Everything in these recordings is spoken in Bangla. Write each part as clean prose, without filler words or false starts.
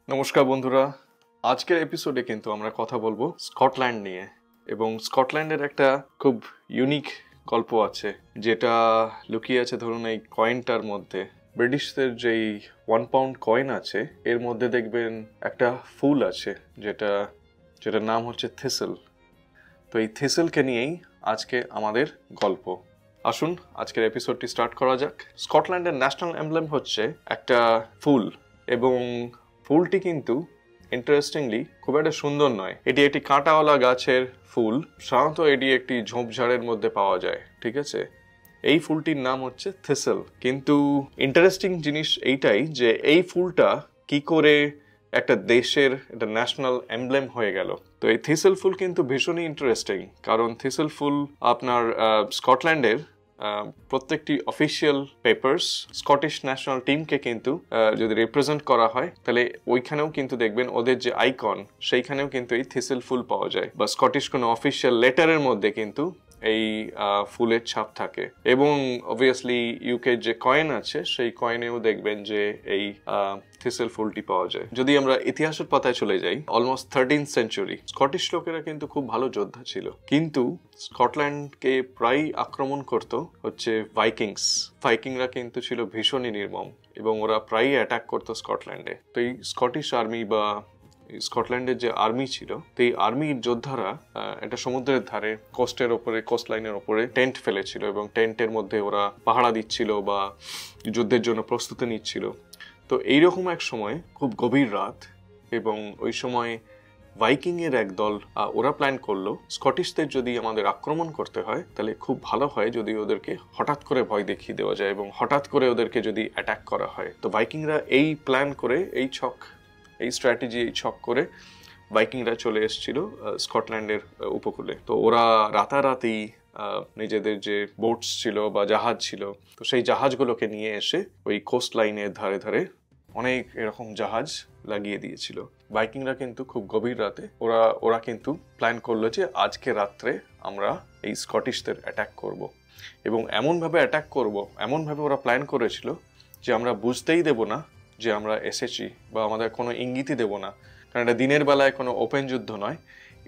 নমস্কার বন্ধুরা, আজকের এপিসোডে কিন্তু আমরা কথা বলবো স্কটল্যান্ড নিয়ে। এবং স্কটল্যান্ডের একটা খুব ইউনিক গল্প আছে, যেটা লুকিয়ে আছে ধরুন এই কয়েনটার মধ্যে। ব্রিটিশদের যেই 1 পাউন্ড কয়েন আছে, এর মধ্যে দেখবেন একটা ফুল আছে, যেটার নাম হচ্ছে থিসেল। তো এই থিসেলকে নিয়েই আজকে আমাদের গল্প। আসুন আজকের এপিসোডটি স্টার্ট করা যাক। স্কটল্যান্ডের ন্যাশনাল এমব্লেম হচ্ছে একটা ফুল, এবং ফুলটি কিন্তু ইন্টারেস্টিংলি খুব একটা সুন্দর নয়। এটি একটি কাঁটাওয়ালা গাছের ফুল। সাধারণত এটি একটি ঝোপঝাড়ের মধ্যে পাওয়া যায়, ঠিক আছে। এই ফুলটির নাম হচ্ছে থিসেল। কিন্তু ইন্টারেস্টিং জিনিস এইটাই যে এই ফুলটা কি করে একটা দেশের একটা ন্যাশনাল এমব্লেম হয়ে গেল। তো এই থিসেল ফুল কিন্তু ভীষণই ইন্টারেস্টিং, কারণ থিসেল ফুল আপনার স্কটল্যান্ডের প্রত্যেকটি অফিসিয়াল পেপারস, স্কটিশ ন্যাশনাল টিমকে কিন্তু যদি রিপ্রেজেন্ট করা হয়, তাহলে ওইখানেও কিন্তু দেখবেন ওদের যে আইকন, সেইখানেও কিন্তু এই থিসেল ফুল পাওয়া যায়। বা স্কটিশ কোনো অফিসিয়াল লেটারের মধ্যে কিন্তু এই ফুলের ছাপ থাকে। এবং অবভিয়াসলি ইউকে যে কয়েন আছে, সেই কয়েনেও দেখবেন যে এই থিসেল ফুলটি পাওয়া যায়। যদি আমরা ইতিহাসের পাতায় চলে যাই, অলমোস্ট 13th সেঞ্চুরি, স্কটিশ লোকেরা কিন্তু খুব ভালো যোদ্ধা ছিল, কিন্তু স্কটল্যান্ডকে প্রায় আক্রমণ করত হচ্ছে ভাইকিংরা কিন্তু ছিল ভীষণই নির্মম, এবং ওরা প্রায় অ্যাটাক করতো স্কটল্যান্ডে। তো এই স্কটিশ আর্মি বা স্কটল্যান্ডের যে আর্মি ছিল, তো এই আর্মির যোদ্ধারা একটা সমুদ্রের ধারে কোস্টের ওপরে, কোস্ট লাইনের ওপরে টেন্ট ফেলেছিল, এবং টেন্টের মধ্যে ওরা পাহারা দিচ্ছিল বা যুদ্ধের জন্য প্রস্তুতি নিচ্ছিল। তো এইরকম এক সময় খুব গভীর রাত, এবং ওই সময় ভাইকিং এর এক দল ওরা প্ল্যান করলো, স্কটিশদের যদি আমাদের আক্রমণ করতে হয়, তাহলে খুব ভালো হয় যদি ওদেরকে হঠাৎ করে ভয় দেখিয়ে দেওয়া যায়, এবং হঠাৎ করে ওদেরকে যদি অ্যাটাক করা হয়। তো ভাইকিংরা এই প্ল্যান করে, এই স্ট্র্যাটেজি, এই ছক করে ভাইকিংরা চলে এসেছিল স্কটল্যান্ডের উপকূলে। তো ওরা রাতারাতি নিজেদের যে বোটস ছিল বা জাহাজ ছিল, তো সেই জাহাজগুলোকে নিয়ে এসে ওই কোস্ট লাইনের ধারে ধারে অনেক এরকম জাহাজ লাগিয়ে দিয়েছিল। ভাইকিংরা কিন্তু খুব গভীর রাতে ওরা কিন্তু প্ল্যান করলো যে আজকে রাত্রে আমরা এই স্কটিশদের অ্যাটাক করব, এবং এমনভাবে অ্যাটাক করব, এমনভাবে ওরা প্ল্যান করেছিল যে আমরা বুঝতেই দেব না যে আমরা এসেছি, বা আমাদের কোনো ইঙ্গিতই দেব না। কারণ এটা দিনের বেলায় কোনো ওপেন যুদ্ধ নয়।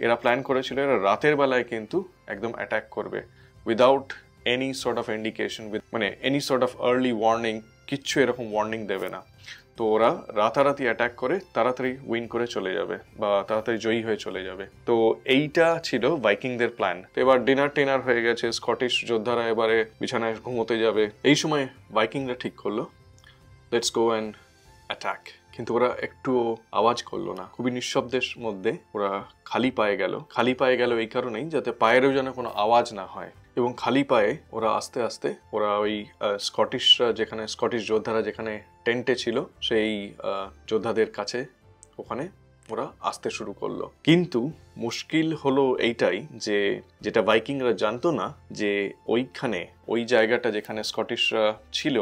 এরা প্ল্যান করেছিল এরা রাতের বেলায় কিন্তু একদম অ্যাটাক করবে, without any sort of indication, মানে any sort of early warning, কিচ্ছু এরকম ওয়ার্নিং দেবে না। তো ওরা রাতারাতি অ্যাটাক করে তাড়াতাড়ি উইন করে চলে যাবে, বা তাড়াতাড়ি জয়ী হয়ে চলে যাবে। তো এইটা ছিল ভাইকিংদের প্ল্যান। তো এবার ডিনার হয়ে গেছে, স্কটিশ যোদ্ধারা এবারে বিছানায় ঘুমোতে যাবে। এই সময় ভাইকিংরা ঠিক করলো, লেটস গো অ্যান্ড অ্যাটাক। কিন্তু ওরা একটুও আওয়াজ করলো না, খুবই নিঃশব্দের মধ্যে ওরা খালি পায়ে গেল এই কারণেই যাতে পায়েরও যেন কোনো আওয়াজ না হয়। এবং খালি পায়ে ওরা আস্তে আস্তে ওরা ওই স্কটিশ যোদ্ধারা যেখানে টেন্টে ছিল, সেই যোদ্ধাদের কাছে ওখানে ওরা আসতে শুরু করলো। কিন্তু মুশকিল হলো এইটাই যে যেটা ভাইকিংরা জানতো না, যে ওইখানে ওই জায়গাটা যেখানে স্কটিশরা ছিল,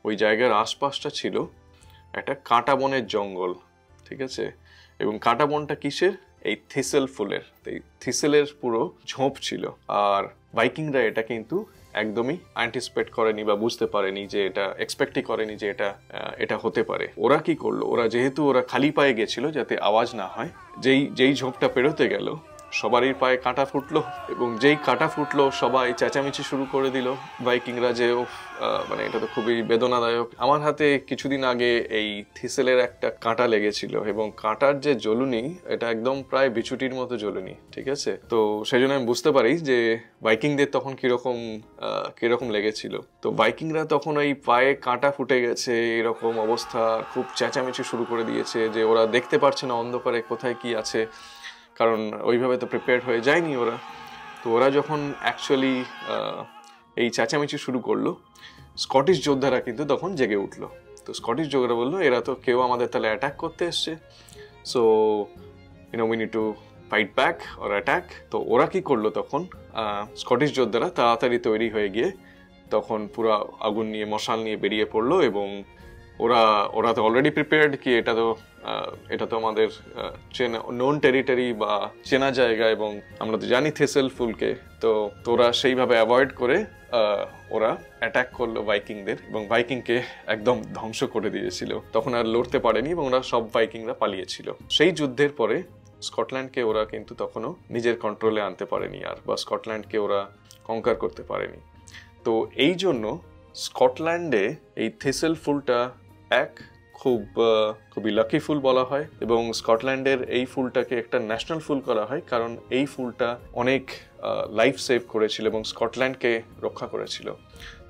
ওই জায়গার আশপাশটা ছিল একটা কাঁটা বনের জঙ্গল, ঠিক আছে। এবং কাঁটা বনটা কিসের? এই থিসেল ফুলের। এই থিসেলের পুরো ঝোপ ছিল। আর ভাইকিংরা এটা কিন্তু একদমই অ্যান্টিসিপেট করেনি বা বুঝতে পারেনি, যে এটা এক্সপেক্টই করেনি যে এটা হতে পারে। ওরা কি করলো, যেহেতু ওরা খালি পায়ে গেছিল যাতে আওয়াজ না হয়, যেই ঝোপটা পেরোতে গেল সবারই পায়ে কাঁটা ফুটলো, এবং যেই কাঁটা ফুটলো সবাই চেঁচামেচি শুরু করে দিল ভাইকিংরা, যে মানে এটা তো খুবই বেদনাদায়ক। আমার হাতে কিছুদিন আগে এই থিসেলের একটা কাঁটা লেগেছিল, এবং কাঁটার যে জ্বলুনি, এটা একদম প্রায় বিছুটির মতো জ্বলুনি, ঠিক আছে। তো সেই জন্য আমি বুঝতে পারি যে ভাইকিংদের তখন কিরকম লেগেছিল। তো ভাইকিংরা তখন ওই পায়ে কাঁটা ফুটে গেছে এরকম অবস্থা, খুব চেঁচামেচি শুরু করে দিয়েছে, যে ওরা দেখতে পারছে না অন্ধকারে কোথায় কি আছে, কারণ ওইভাবে তো প্রিপেয়ার হয়ে যায়নি ওরা। তো ওরা যখন অ্যাকচুয়ালি এই চেঁচামেচি শুরু করলো, স্কটিশ যোদ্ধারা কিন্তু তখন জেগে উঠলো। তো স্কটিশ যোদ্ধারা বললো, এরা তো কেউ আমাদের তাহলে অ্যাটাক করতে এসছে, so we need to fight back or attack. তো ওরা কি করলো, তখন স্কটিশ যোদ্ধারা তাড়াতাড়ি তৈরি হয়ে গিয়ে তখন পুরো আগুন নিয়ে, মশাল নিয়ে বেরিয়ে পড়লো, এবং ওরা ওরা তো অলরেডি প্রিপেয়ার্ড কি এটা তো আমাদের চেনা নোন টেরিটরি বা চেনা জায়গা, এবং আমরা তো জানি থেসেল ফুলকে, তো ওরা সেইভাবে অ্যাভয়েড করে ওরা অ্যাটাক করলো ভাইকিংদের, এবং ভাইকিংকে একদম ধ্বংস করে দিয়েছিল। তখন আর লড়তে পারেনি এবং ওরা সব ভাইকিংরা পালিয়েছিল। সেই যুদ্ধের পরে স্কটল্যান্ডকে ওরা কিন্তু তখনও নিজের কন্ট্রোলে আনতে পারেনি আর, বা স্কটল্যান্ডকে ওরা কঙ্কার করতে পারেনি। তো এই জন্য স্কটল্যান্ডে এই থেসেল ফুলটা খুবই লাকি ফুল বলা হয়, এবং স্কটল্যান্ডের এই ফুলটাকে একটা ন্যাশনাল ফুল করা হয়, কারণ এই ফুলটা অনেক লাইফ সেভ করেছিল এবং স্কটল্যান্ডকে রক্ষা করেছিল।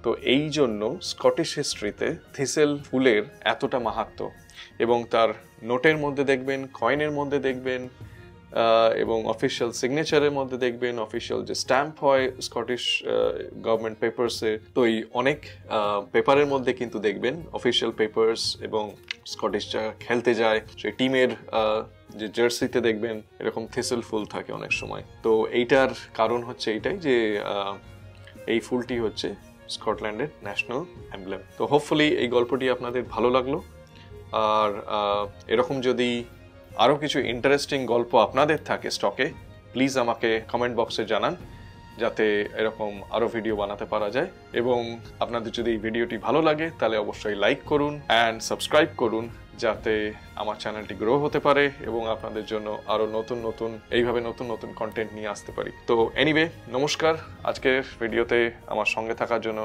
তো এই জন্য স্কটিশ হিস্ট্রিতে থিসেল ফুলের এতটা মাহাত্ম্য, এবং তার নোটের মধ্যে দেখবেন, কয়েনের মধ্যে দেখবেন, এবং অফিসিয়াল সিগনেচারের মধ্যে দেখবেন, অফিসিয়াল যে স্ট্যাম্প হয় স্কটিশ গভর্নমেন্ট পেপারসে, তো এই অনেক পেপারের মধ্যে কিন্তু দেখবেন অফিসিয়াল পেপারস, এবং স্কটিশ যা খেলতে যায় সেই টিমের যে জার্সিতে দেখবেন এরকম থিসেল ফুল থাকে অনেক সময়। তো এইটার কারণ হচ্ছে এইটাই যে এই ফুলটি হচ্ছে স্কটল্যান্ডের ন্যাশনাল এমব্লেম। তো হোপফুলি এই গল্পটি আপনাদের ভালো লাগলো, আর এরকম যদি আরও কিছু ইন্টারেস্টিং গল্প আপনাদের থাকে স্টকে, প্লিজ আমাকে কমেন্ট বক্সে জানান, যাতে এরকম আরও ভিডিও বানাতে পারা যায়। এবং আপনাদের যদি এই ভিডিওটি ভালো লাগে তাহলে অবশ্যই লাইক করুন অ্যান্ড সাবস্ক্রাইব করুন, যাতে আমার চ্যানেলটি গ্রো হতে পারে এবং আপনাদের জন্য আরও এইভাবে নতুন নতুন কন্টেন্ট নিয়ে আসতে পারি। তো এনিওয়ে, নমস্কার আজকের ভিডিওতে আমার সঙ্গে থাকার জন্য।